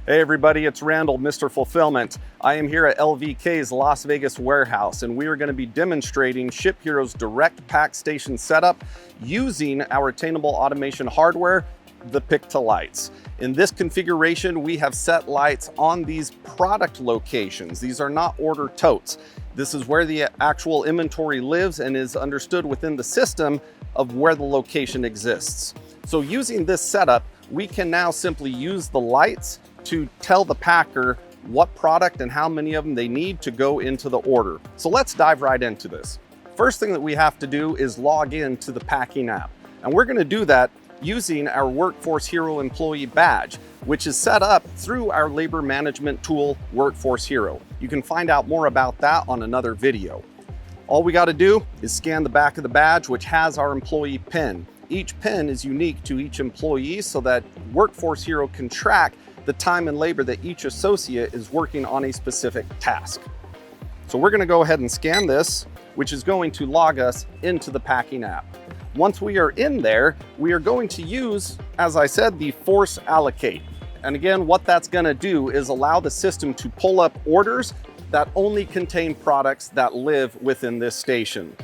Hey everybody, it's Randall, Mr. Fulfillment. I am here at LVK's Las Vegas warehouse, and we are going to be demonstrating ShipHero's direct pack station setup using our attainable automation hardware, the Pick-to-Lights. In this configuration, we have set lights on these product locations. These are not order totes. This is where the actual inventory lives and is understood within the system of where the location exists. So using this setup, we can now simply use the lights to tell the packer what product and how many of them they need to go into the order. So let's dive right into this. First thing that we have to do is log in to the packing app. And we're gonna do that using our Workforce Hero employee badge, which is set up through our labor management tool, Workforce Hero. You can find out more about that on another video. All we gotta do is scan the back of the badge, which has our employee pin. Each pin is unique to each employee so that Workforce Hero can track the time and labor that each associate is working on a specific task. So we're gonna go ahead and scan this, which is going to log us into the packing app. Once we are in there, we are going to use, as I said, the force allocate. And again, what that's gonna do is allow the system to pull up orders that only contain products that live within this station.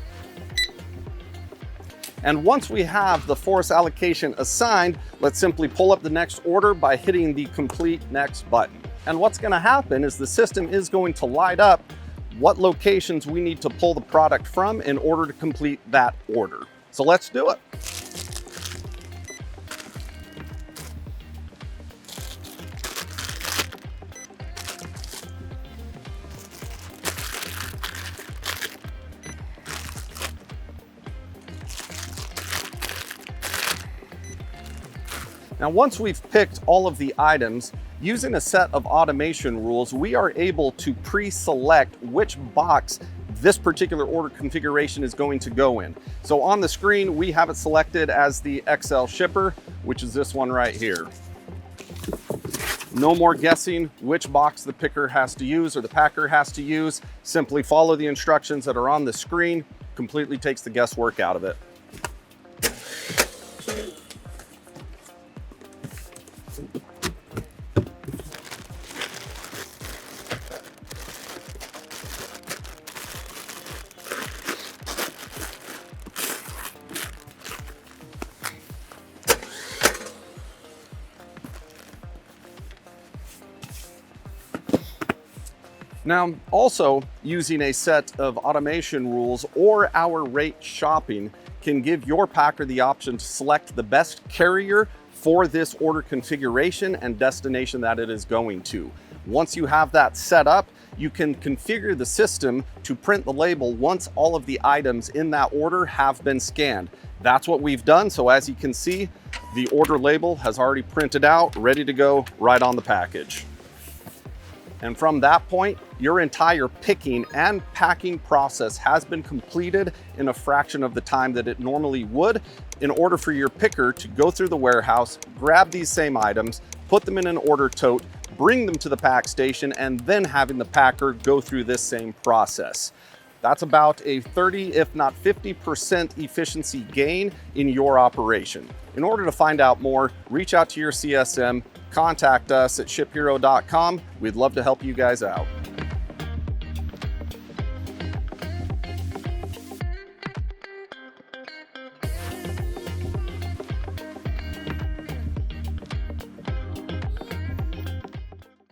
And once we have the force allocation assigned, let's simply pull up the next order by hitting the complete next button. And what's gonna happen is the system is going to light up what locations we need to pull the product from in order to complete that order. So let's do it. Now, once we've picked all of the items, using a set of automation rules, we are able to pre-select which box this particular order configuration is going to go in. So on the screen, we have it selected as the XL shipper, which is this one right here. No more guessing which box the picker has to use or the packer has to use. Simply follow the instructions that are on the screen. Completely takes the guesswork out of it. Now, also using a set of automation rules or our rate shopping can give your packer the option to select the best carrier for this order configuration and destination that it is going to. Once you have that set up, you can configure the system to print the label once all of the items in that order have been scanned. That's what we've done. So as you can see, the order label has already printed out, ready to go right on the package. And from that point, your entire picking and packing process has been completed in a fraction of the time that it normally would in order for your picker to go through the warehouse, grab these same items, put them in an order tote, bring them to the pack station, and then having the packer go through this same process. That's about a 30, if not 50% efficiency gain in your operation. In order to find out more, reach out to your CSM, contact us at shiphero.com. We'd love to help you guys out.